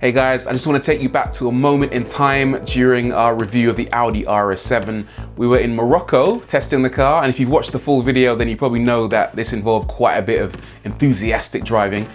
Hey guys, I just want to take you back to a moment in time during our review of the Audi RS7. We were in Morocco testing the car, and if you've watched the full video, then you probably know that this involved quite a bit of enthusiastic driving.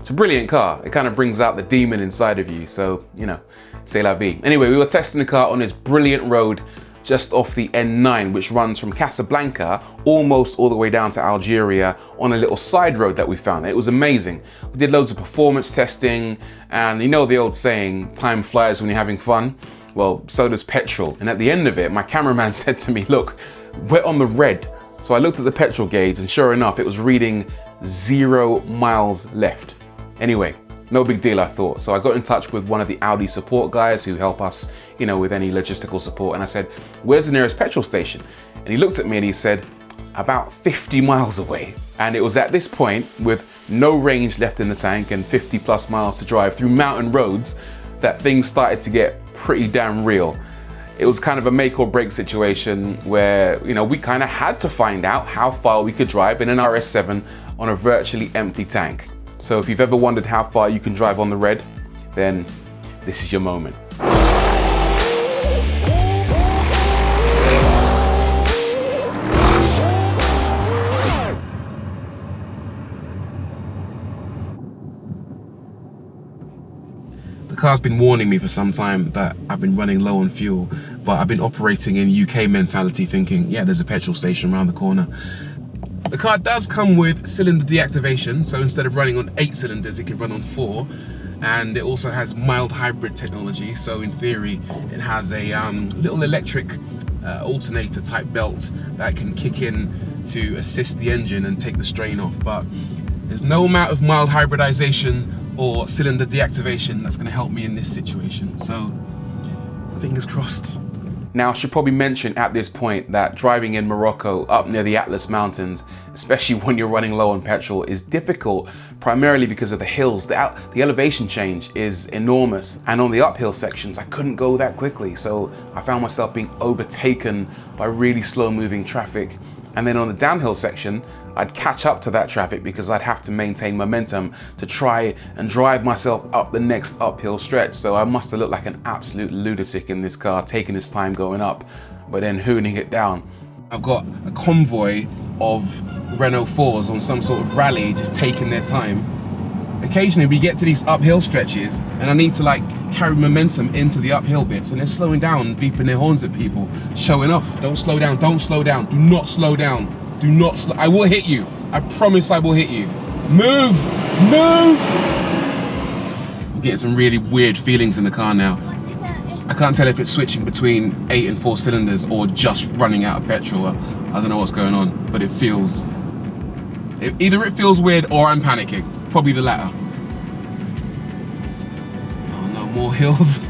It's a brilliant car. It kind of brings out the demon inside of you, so, you know, c'est la vie. Anyway, we were testing the car on this brilliant road just off the N9, which runs from Casablanca almost all the way down to Algeria on a little side road that we found. It was amazing. We did loads of performance testing, and you know the old saying, time flies when you're having fun? Well, so does petrol. And at the end of it, my cameraman said to me, look, we're on the red. So I looked at the petrol gauge, and sure enough, it was reading 0 miles left. Anyway, no big deal, I thought. So I got in touch with one of the Audi support guys who help us, you know, with any logistical support. And I said, where's the nearest petrol station? And he looked at me and he said, about 50 miles away. And it was at this point, with no range left in the tank and 50 plus miles to drive through mountain roads, that things started to get pretty damn real. It was kind of a make or break situation where, you know, we kind of had to find out how far we could drive in an RS7 on a virtually empty tank. So if you've ever wondered how far you can drive on the red, then this is your moment. The car's been warning me for some time that I've been running low on fuel, but I've been operating in UK mentality thinking, yeah, there's a petrol station around the corner. The car does come with cylinder deactivation, so instead of running on 8 cylinders, it can run on 4. And it also has mild hybrid technology, so in theory, it has a little electric alternator type belt that can kick in to assist the engine and take the strain off. But there's no amount of mild hybridization or cylinder deactivation that's gonna help me in this situation. So, fingers crossed. Now, I should probably mention at this point that driving in Morocco up near the Atlas Mountains, especially when you're running low on petrol, is difficult primarily because of the hills. The elevation change is enormous. And on the uphill sections, I couldn't go that quickly. So I found myself being overtaken by really slow moving traffic. And then on the downhill section, I'd catch up to that traffic because I'd have to maintain momentum to try and drive myself up the next uphill stretch. So I must have looked like an absolute lunatic in this car, taking his time going up, but then hooning it down. I've got a convoy of Renault 4s on some sort of rally, just taking their time. Occasionally we get to these uphill stretches and I need to like carry momentum into the uphill bits, and they're slowing down and beeping their horns at people, showing off. Don't slow down, don't slow down, do not slow down. Do not slow, I will hit you. I promise I will hit you. Move, move! I'm getting some really weird feelings in the car now. I can't tell if it's switching between 8 and 4 cylinders or just running out of petrol. I don't know what's going on, but it feels, either it feels weird or I'm panicking. Probably the latter. Oh no, more hills.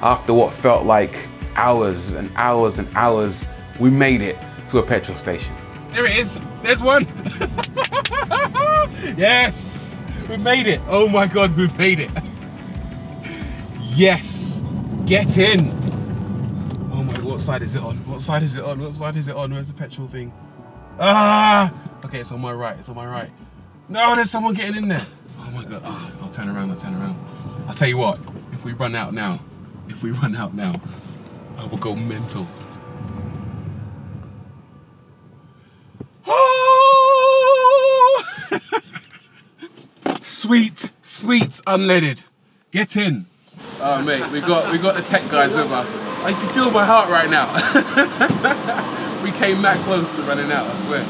After what felt like hours and hours and hours, we made it to a petrol station. There it is, there's one. Yes, we made it. Oh my God, we've made it. Yes, get in. Oh my, what side is it on? What side is it on? What side is it on? Where's the petrol thing? Ah, okay, it's on my right, it's on my right. No, there's someone getting in there. Oh my God, oh, I'll turn around, I'll turn around. I'll tell you what, if we run out now, I will go mental. Oh! Sweet, sweet unleaded. Get in. Oh mate, we got the tech guys with us. I can feel my heart right now. We came that close to running out, I swear.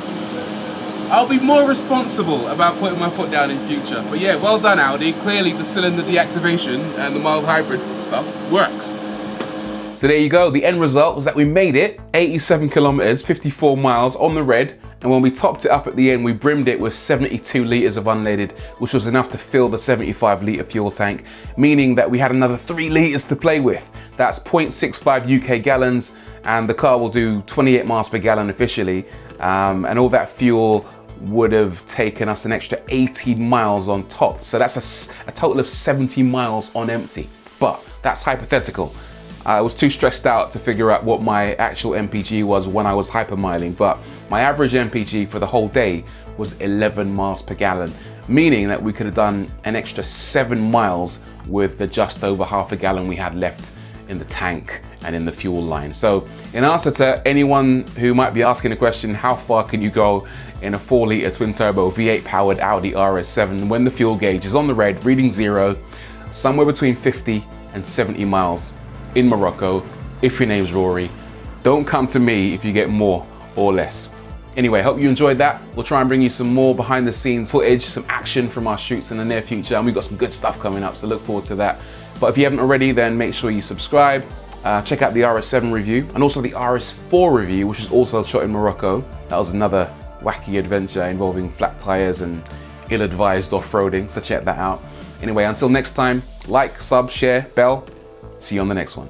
I'll be more responsible about putting my foot down in future. But yeah, well done Audi. Clearly the cylinder deactivation and the mild hybrid stuff works. So there you go, the end result was that we made it, 87 kilometers, 54 miles on the red, and when we topped it up at the end, we brimmed it with 72 liters of unleaded, which was enough to fill the 75 litre fuel tank, meaning that we had another 3 liters to play with. That's 0.65 UK gallons, and the car will do 28 miles per gallon officially, and all that fuel would have taken us an extra 18 miles on top. So that's a total of 70 miles on empty. But that's hypothetical. I was too stressed out to figure out what my actual MPG was when I was hypermiling, but my average MPG for the whole day was 11 miles per gallon, meaning that we could have done an extra 7 miles with the just over half a gallon we had left in the tank and in the fuel line. So in answer to anyone who might be asking the question, how far can you go in a 4-litre twin-turbo V8 powered Audi RS7 when the fuel gauge is on the red, reading 0, somewhere between 50 and 70 miles in Morocco, if your name's Rory. Don't come to me if you get more or less. Anyway, hope you enjoyed that. We'll try and bring you some more behind the scenes footage, some action from our shoots in the near future, and we've got some good stuff coming up, so look forward to that. But if you haven't already, then make sure you subscribe, check out the RS7 review, and also the RS4 review, which is also shot in Morocco. That was another wacky adventure involving flat tires and ill-advised off-roading, so check that out. Anyway, until next time, like, sub, share, bell. See you on the next one.